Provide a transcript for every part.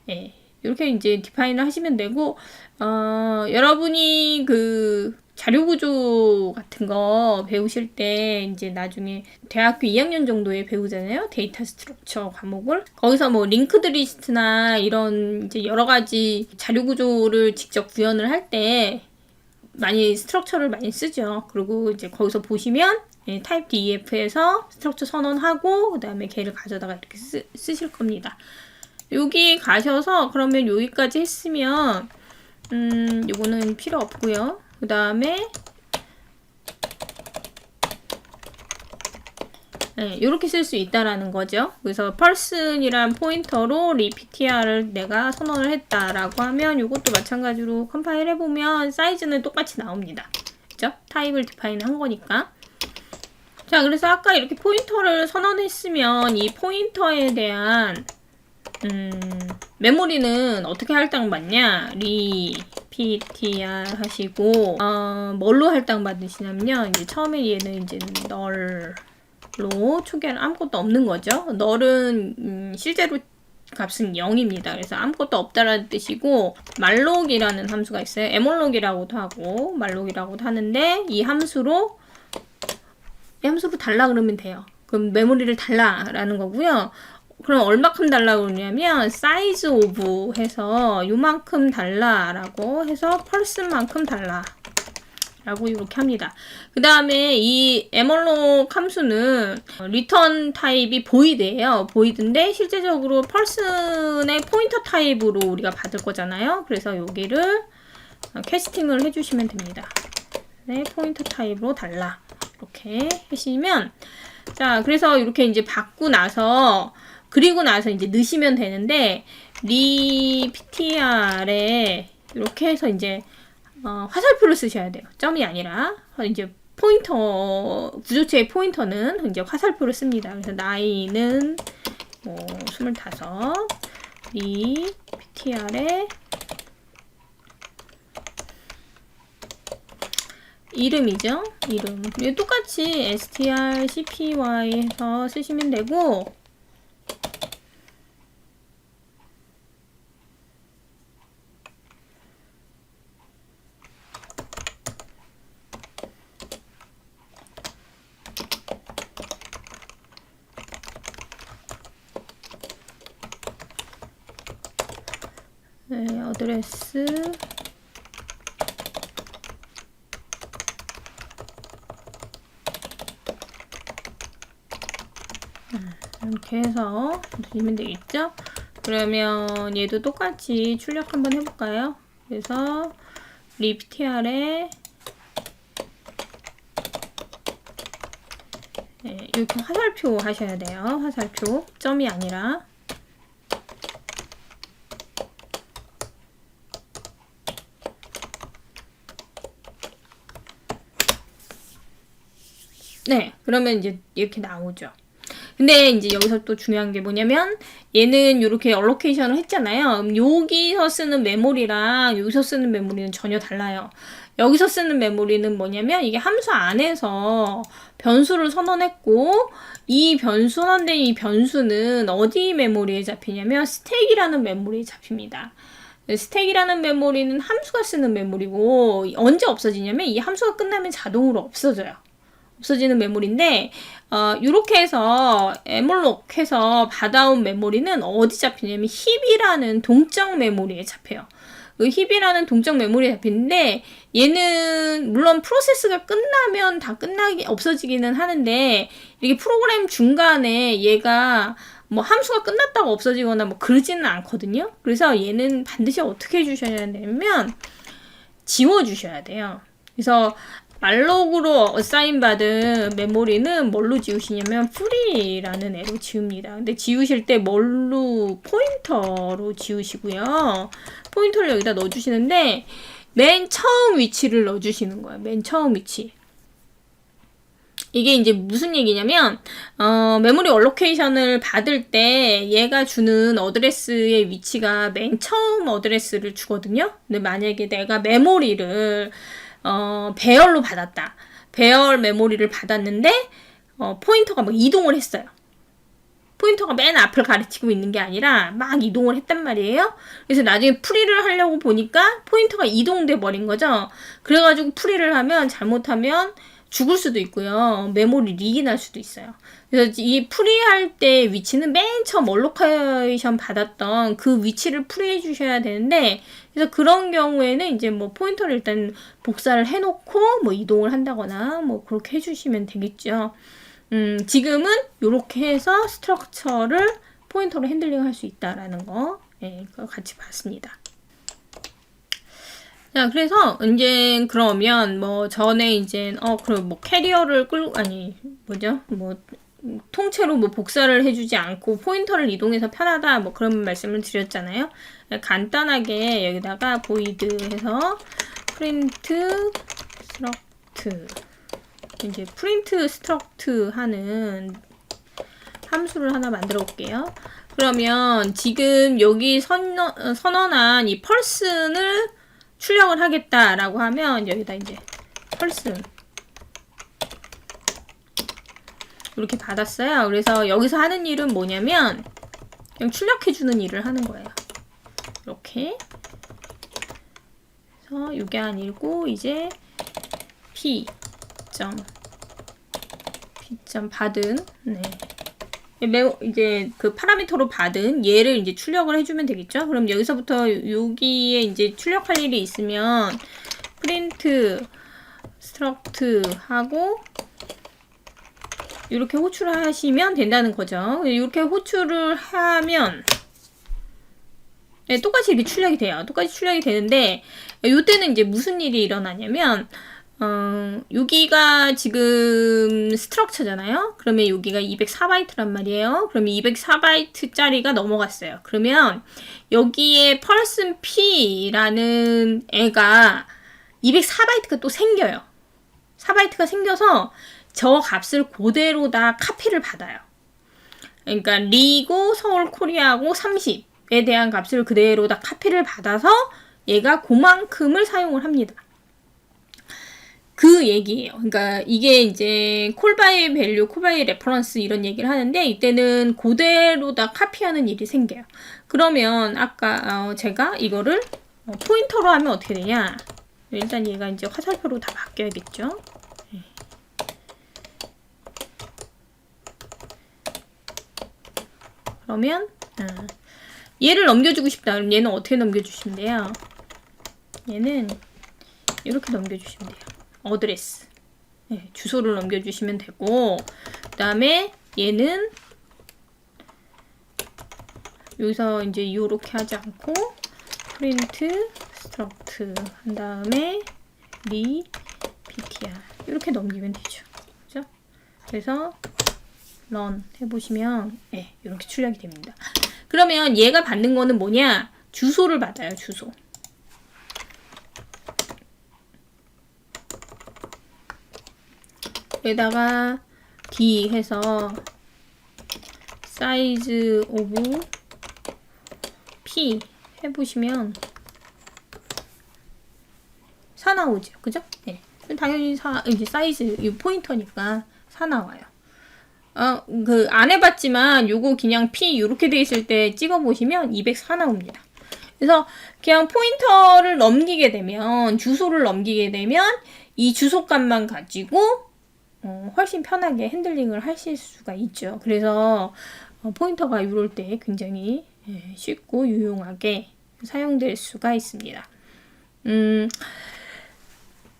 예, 이렇게 이제 디파인을 하시면 되고, 여러분이 그 자료 구조 같은 거 배우실 때 이제 나중에 대학교 2학년 정도에 배우잖아요. 데이터 스트럭처 과목을. 거기서 뭐 링크드 리스트나 이런 이제 여러 가지 자료 구조를 직접 구현을 할 때 많이 스트럭처를 많이 쓰죠. 그리고 이제 거기서 보시면 타입 DEF에서 스트럭처 선언하고 그 다음에 걔를 가져다가 이렇게 쓰실 겁니다. 여기 가셔서 그러면 여기까지 했으면 요거는 필요 없고요. 그 다음에 네, 이렇게 쓸 수 있다라는 거죠. 그래서 person이란 포인터로 repeatr을 내가 선언을 했다라고 하면 이것도 마찬가지로 컴파일 해보면 사이즈는 똑같이 나옵니다. 그죠? 타입을 디파인 한 거니까. 자, 그래서 아까 이렇게 포인터를 선언했으면 이 포인터에 대한 메모리는 어떻게 할당받냐? repeatr 하시고 뭘로 할당받으시냐면요. 이제 처음에 얘는 이제 null로 초기화는 아무것도 없는 거죠. null은 실제로 값은 0입니다. 그래서 아무것도 없다라는 뜻이고 malloc 이라는 함수가 있어요. malloc이라고도 하고 malloc 이라고도 하는데 이 함수로 달라 그러면 돼요. 그럼 메모리를 달라라는 거고요. 그럼 얼마큼 달라고 그러냐면 size of 해서 요만큼 달라라고 해서 person만큼 달라 라고 이렇게 합니다. 그 다음에 이 malloc 함수는 return 타입이 void예요. void인데 실제적으로 person의 포인터 타입으로 우리가 받을 거잖아요. 그래서 여기를 캐스팅을 해주시면 됩니다. 네, 포인터 타입으로 달라 이렇게 하시면 자, 그래서 이렇게 이제 받고 나서 그리고 나서 이제 넣으시면 되는데 repeatr에 이렇게 해서 이제 화살표를 쓰셔야 돼요. 점이 아니라 이제 포인터 구조체의 포인터는 이제 화살표를 씁니다. 그래서 나이는 뭐 25 repeatr에 이름이죠. 이름. 똑같이 strcpy 해서 쓰시면 되고 네, 어드레스 이렇게 해서 드리면 되겠죠? 그러면 얘도 똑같이 출력 한번 해볼까요? 그래서 repeatr에 네, 이렇게 화살표 하셔야 돼요. 화살표 점이 아니라 네, 그러면 이제 이렇게 나오죠. 근데 이제 여기서 또 중요한 게 뭐냐면 얘는 이렇게 얼로케이션을 했잖아요. 여기서 쓰는 메모리랑 여기서 쓰는 메모리는 전혀 달라요. 여기서 쓰는 메모리는 뭐냐면 이게 함수 안에서 변수를 선언했고 이 선언된 이 변수는 어디 메모리에 잡히냐면 스택이라는 메모리에 잡힙니다. 스택이라는 메모리는 함수가 쓰는 메모리고 언제 없어지냐면 이 함수가 끝나면 자동으로 없어져요. 없어지는 메모리인데 이렇게 해서 malloc 해서 받아온 메모리는 어디 잡히냐면 힙이라는 동적 메모리에 잡혀요. 그 힙이라는 동적 메모리에 잡히는데 얘는 물론 프로세스가 끝나면 다 없어지기는 하는데 이게 프로그램 중간에 얘가 뭐 함수가 끝났다고 없어지거나 뭐 그러지는 않거든요. 그래서 얘는 반드시 어떻게 해주셔야 되냐면 지워주셔야 돼요. 그래서 말록으로 어사인 받은 메모리는 뭘로 지우시냐면 free라는 애로 지웁니다. 근데 지우실 때 뭘로 포인터로 지우시고요. 포인터를 여기다 넣어주시는데 맨 처음 위치를 넣어주시는 거예요. 맨 처음 위치. 이게 이제 무슨 얘기냐면 메모리 얼로케이션을 받을 때 얘가 주는 어드레스의 위치가 맨 처음 어드레스를 주거든요. 근데 만약에 내가 메모리를 배열로 받았다. 배열 메모리를 받았는데 포인터가 막 이동을 했어요. 포인터가 맨 앞을 가리키고 있는 게 아니라 막 이동을 했단 말이에요. 그래서 나중에 풀이를 하려고 보니까 포인터가 이동돼 버린 거죠. 그래가지고 풀이를 하면 잘못하면 죽을 수도 있고요. 메모리 릭이 날 수도 있어요. 그래서 이 풀이할 때 위치는 맨 처음 얼로케이션 받았던 그 위치를 풀이해 주셔야 되는데, 그래서 그런 경우에는 이제 뭐 포인터를 일단 복사를 해놓고 뭐 이동을 한다거나 뭐 그렇게 해주시면 되겠죠. 지금은 이렇게 해서 스트럭처를 포인터로 핸들링 할 수 있다라는 거, 예, 그거 같이 봤습니다. 자, 그래서 이제 그러면 뭐 전에 이제 그럼 뭐 캐리어를 끌고 뭐죠? 뭐 통째로 뭐 복사를 해주지 않고 포인터를 이동해서 편하다 뭐 그런 말씀을 드렸잖아요. 간단하게 여기다가 void 해서 print struct 이제 프린트 스트럭트 하는 함수를 하나 만들어 볼게요. 그러면 지금 여기 선언한 이 펄슨을 출력을 하겠다라고 하면 여기다 이제 펄슨 이렇게 받았어요. 그래서 여기서 하는 일은 뭐냐면 그냥 출력해주는 일을 하는 거예요. 이렇게 그래서 이게 아니고 이제 p 받은 이제 그 파라미터로 받은 얘를 이제 출력을 해주면 되겠죠. 그럼 여기서부터 여기에 이제 출력할 일이 있으면 print struct 하고 이렇게 호출을 하시면 된다는 거죠. 이렇게 호출을 하면 네, 똑같이 이렇게 출력이 돼요. 똑같이 출력이 되는데 이때는 이제 무슨 일이 일어나냐면 여기가 지금 스트럭처잖아요. 그러면 여기가 204바이트란 말이에요. 그러면 204바이트짜리가 넘어갔어요. 그러면 여기에 person p라는 애가 204바이트가 또 생겨요. 4바이트가 생겨서 저 값을 그대로 다 카피를 받아요. 그러니까 리고 서울 코리아고 30에 대한 값을 그대로 다 카피를 받아서 얘가 그만큼을 사용을 합니다. 그 얘기예요. 그러니까 이게 이제 콜바이 밸류, 콜바이 레퍼런스 이런 얘기를 하는데 이때는 그대로 다 카피하는 일이 생겨요. 그러면 아까 제가 이거를 포인터로 하면 어떻게 되냐? 일단 얘가 이제 화살표로 다 바뀌어야겠죠. 그러면 얘를 넘겨주고 싶다. 그럼 얘는 어떻게 넘겨주시면 돼요? 얘는 이렇게 넘겨주시면 돼요. 어드레스. 네, 주소를 넘겨주시면 되고, 그 다음에 얘는 여기서 이제 이렇게 하지 않고 print struct 한 다음에 리 ptr 이렇게 넘기면 되죠. 그죠? 그래서 run 해보시면 네, 이렇게 출력이 됩니다. 그러면 얘가 받는 거는 뭐냐? 주소를 받아요. 주소. 여기다가 d 해서 size of p 해보시면 4 나오죠. 그죠? 네. 당연히 이제 사이즈, 이 포인터니까 4 나와요. 안 해봤지만 요거 그냥 P 이렇게 돼 있을 때 찍어보시면 204 나옵니다. 그래서 그냥 포인터를 넘기게 되면, 주소를 넘기게 되면 이 주소값만 가지고 훨씬 편하게 핸들링을 하실 수가 있죠. 그래서 포인터가 이럴 때 굉장히 쉽고 유용하게 사용될 수가 있습니다.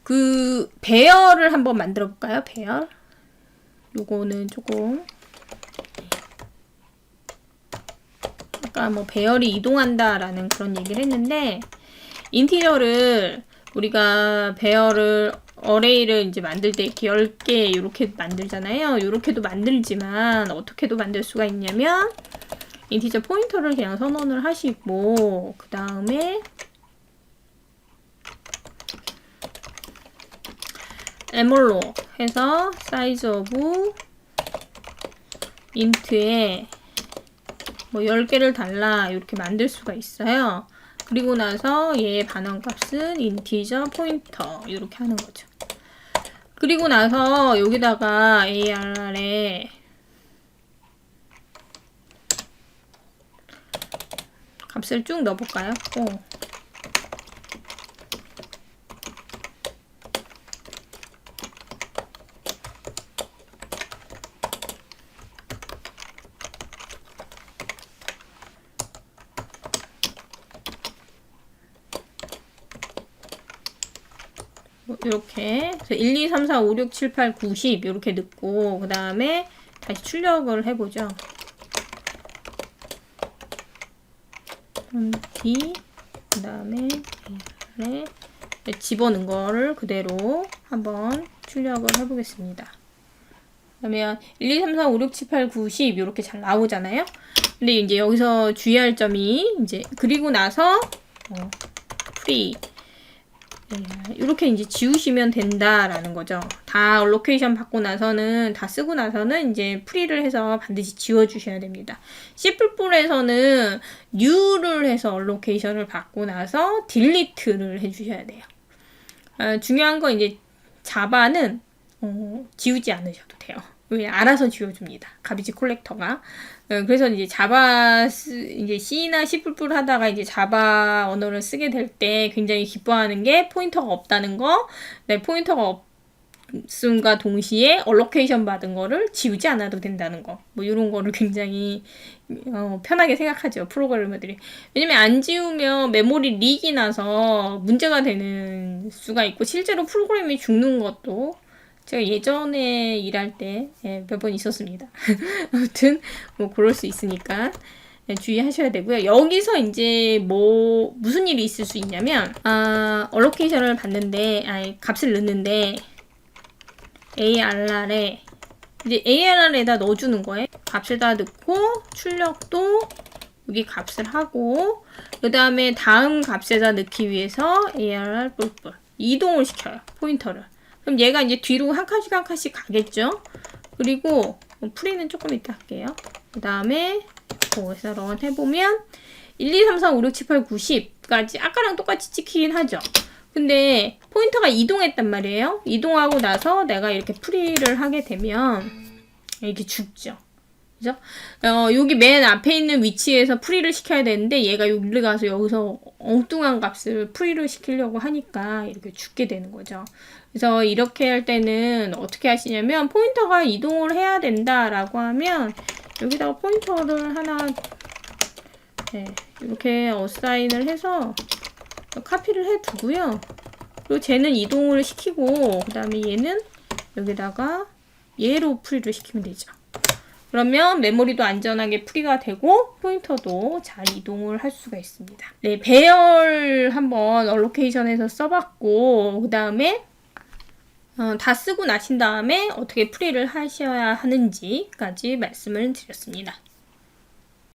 그 배열을 한번 만들어 볼까요? 배열. 요거는 조금 아까 뭐 배열이 이동한다라는 그런 얘기를 했는데 인티저를 우리가 배열을 어레이를 이제 만들 때 이렇게 10개 이렇게 만들잖아요. 이렇게도 만들지만 어떻게도 만들 수가 있냐면 인티저 포인터를 그냥 선언을 하시고 그 다음에 에몰로 해서 size of int에 뭐 10개를 달라 이렇게 만들 수가 있어요. 그리고 나서 얘의 반환값은 인티저 포인터 이렇게 하는 거죠. 그리고 나서 여기다가 AR에 값을 쭉 넣어볼까요? 이렇게 1, 2, 3, 4, 5, 6, 7, 8, 9, 10 이렇게 넣고 그 다음에 다시 출력을 해보죠. D 그 다음에 AR에 집어넣은 거를 그대로 한번 출력을 해보겠습니다. 그러면 1, 2, 3, 4, 5, 6, 7, 8, 9, 10 이렇게 잘 나오잖아요. 근데 이제 여기서 주의할 점이 이제 그리고 나서 프리 이렇게 이제 지우시면 된다라는 거죠. 다 알로케이션 받고 나서는 다 쓰고 나서는 이제 프리를 해서 반드시 지워 주셔야 됩니다. C++에서는 new를 해서 알로케이션을 받고 나서 delete를 해 주셔야 돼요. 중요한 건 이제 자바는 지우지 않으셔도 돼요. 왜 알아서 지워줍니다. 가비지 콜렉터가. 그래서 이제 자바 이제 C나 C++ 하다가 이제 자바 언어를 쓰게 될 때 굉장히 기뻐하는 게 포인터가 없다는 거. 네, 포인터가 없음과 동시에 얼로케이션 받은 거를 지우지 않아도 된다는 거. 뭐 이런 거를 굉장히 편하게 생각하죠. 프로그래머들이. 왜냐면 안 지우면 메모리 릭이 나서 문제가 되는 수가 있고 실제로 프로그램이 죽는 것도 제가 예전에 일할 때 몇 번 있었습니다. 아무튼 뭐 그럴 수 있으니까 주의하셔야 되고요. 여기서 이제 뭐 무슨 일이 있을 수 있냐면 얼로케이션을 받는데 값을 넣는데 ARR에 이제 ARR에다 넣어주는 거예요. 값에다 넣고 출력도 여기 값을 하고 그 다음에 다음 값에다 넣기 위해서 ARR 뿔뿔 이동을 시켜요. 포인터를. 그럼 얘가 이제 뒤로 한 칸씩 한 칸씩 가겠죠? 그리고 프리는 조금 이따 할게요. 그 다음에 거기서 런 해보면 1, 2, 3, 4, 5, 6, 7, 8, 9, 10까지 아까랑 똑같이 찍히긴 하죠. 근데 포인터가 이동했단 말이에요. 이동하고 나서 내가 이렇게 프리를 하게 되면 이렇게 죽죠. 그죠? 여기 맨 앞에 있는 위치에서 프리를 시켜야 되는데 얘가 여기 가서 여기서 엉뚱한 값을 프리를 시키려고 하니까 이렇게 죽게 되는 거죠. 그래서 이렇게 할 때는 어떻게 하시냐면 포인터가 이동을 해야 된다라고 하면 여기다가 포인터를 하나 이렇게 어사인을 해서 카피를 해 두고요. 그리고 쟤는 이동을 시키고 그 다음에 얘는 여기다가 얘로 프리를 시키면 되죠. 그러면 메모리도 안전하게 프리가 되고 포인터도 잘 이동을 할 수가 있습니다. 네, 배열 한번 얼로케이션에서 써봤고 그 다음에 다 쓰고 나신 다음에 어떻게 프리를 하셔야 하는지까지 말씀을 드렸습니다.